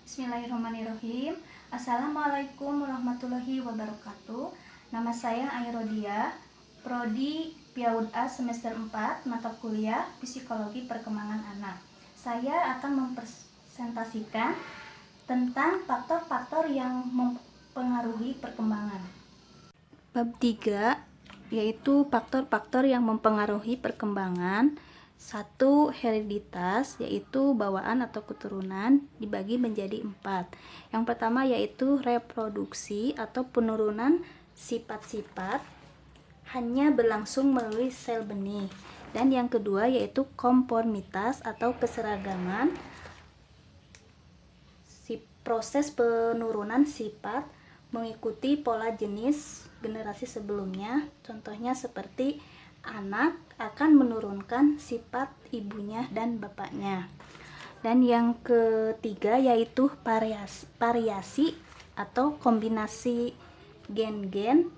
Bismillahirrahmanirrahim. Assalamualaikum warahmatullahi wabarakatuh. Nama saya Airodia, Prodi PIAUD A semester 4, mata kuliah Psikologi Perkembangan Anak. Saya akan mempresentasikan tentang faktor-faktor yang mempengaruhi perkembangan. Bab 3 yaitu faktor-faktor yang mempengaruhi perkembangan. 1. Hereditas, yaitu bawaan atau keturunan, dibagi menjadi 4. Yang pertama yaitu reproduksi atau penurunan sifat-sifat hanya berlangsung melalui sel benih. Dan yang kedua yaitu konformitas atau keseragaman, proses penurunan sifat mengikuti pola jenis generasi sebelumnya. Contohnya seperti anak akan menurunkan sifat ibunya dan bapaknya. Dan yang ketiga yaitu variasi atau kombinasi gen-gen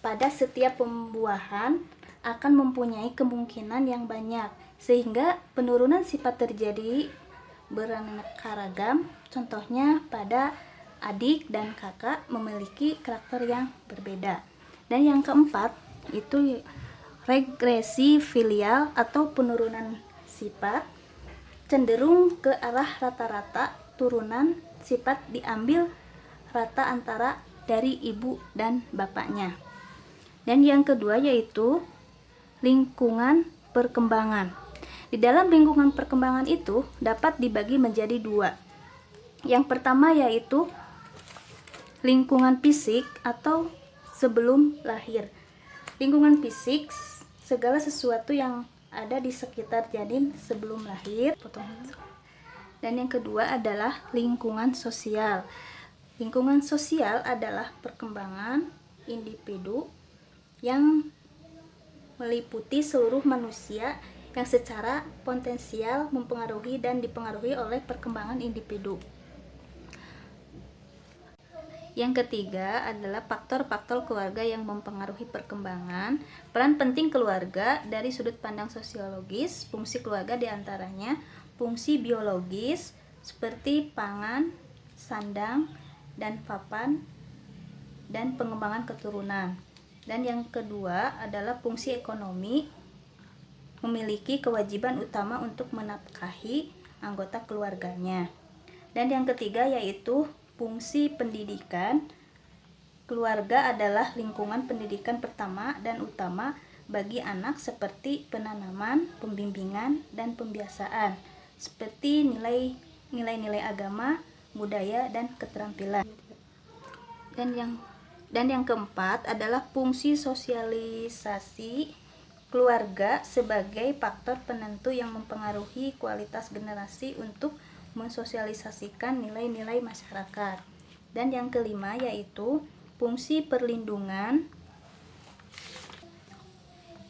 pada setiap pembuahan akan mempunyai kemungkinan yang banyak, sehingga penurunan sifat terjadi beraneka ragam. Contohnya pada adik dan kakak memiliki karakter yang berbeda. Dan yang keempat itu regresi filial atau penurunan sifat, cenderung ke arah rata-rata turunan sifat diambil rata antara dari ibu dan bapaknya. Dan yang kedua yaitu lingkungan perkembangan. Di dalam lingkungan perkembangan itu dapat dibagi menjadi 2. Yang pertama yaitu lingkungan fisik atau sebelum lahir. Lingkungan fisik, segala sesuatu yang ada di sekitar janin sebelum lahir. Dan yang kedua adalah lingkungan sosial. Lingkungan sosial adalah perkembangan individu yang meliputi seluruh manusia yang secara potensial mempengaruhi dan dipengaruhi oleh perkembangan individu. Yang ketiga adalah faktor-faktor keluarga yang mempengaruhi perkembangan. Peran penting keluarga dari sudut pandang sosiologis. Fungsi keluarga diantaranya fungsi biologis seperti pangan, sandang, dan papan, dan pengembangan keturunan. Dan yang kedua adalah fungsi ekonomi, memiliki kewajiban utama untuk menafkahi anggota keluarganya. Dan yang ketiga yaitu fungsi pendidikan. Keluarga adalah lingkungan pendidikan pertama dan utama bagi anak seperti penanaman, pembimbingan, dan pembiasaan seperti nilai-nilai agama, budaya, dan keterampilan. Dan yang keempat adalah fungsi sosialisasi. Keluarga sebagai faktor penentu yang mempengaruhi kualitas generasi untuk mensosialisasikan nilai-nilai masyarakat. Dan yang kelima yaitu fungsi perlindungan.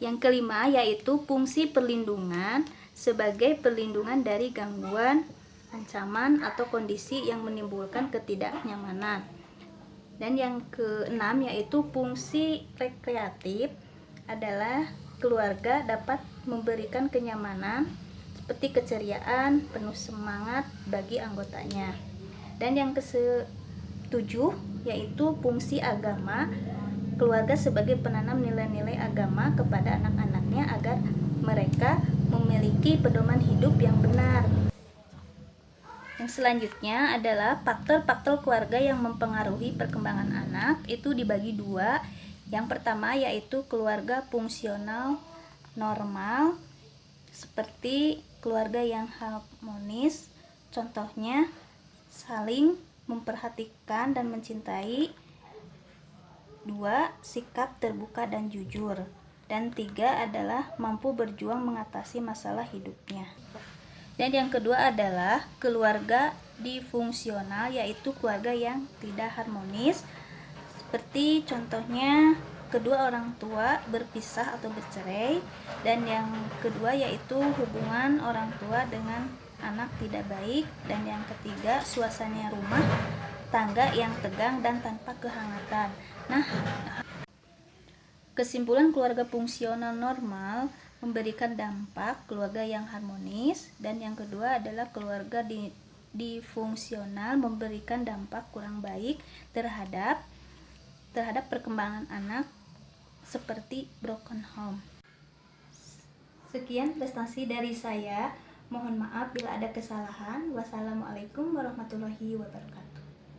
Yang kelima yaitu fungsi perlindungan sebagai perlindungan dari gangguan, ancaman, atau kondisi yang menimbulkan ketidaknyamanan. Dan yang keenam yaitu fungsi rekreatif, adalah keluarga dapat memberikan kenyamanan seperti keceriaan, penuh semangat bagi anggotanya. Dan yang ketujuh yaitu fungsi agama. Keluarga sebagai penanam nilai-nilai agama kepada anak-anaknya agar mereka memiliki pedoman hidup yang benar. Yang selanjutnya adalah faktor-faktor keluarga yang mempengaruhi perkembangan anak. Itu dibagi 2. Yang pertama yaitu keluarga fungsional normal, seperti keluarga yang harmonis. Contohnya saling memperhatikan dan mencintai. 2. Sikap terbuka dan jujur. Dan 3 adalah mampu berjuang mengatasi masalah hidupnya. Dan yang kedua adalah keluarga disfungsional, yaitu keluarga yang tidak harmonis, seperti contohnya kedua orang tua berpisah atau bercerai. Dan yang kedua yaitu hubungan orang tua dengan anak tidak baik. Dan yang ketiga suasana rumah tangga yang tegang dan tanpa kehangatan. Kesimpulan, keluarga fungsional normal memberikan dampak keluarga yang harmonis. Dan yang kedua adalah keluarga disfungsional memberikan dampak kurang baik terhadap perkembangan anak seperti broken home. Sekian prestasi dari saya. Mohon maaf bila ada kesalahan. Wassalamualaikum warahmatullahi wabarakatuh.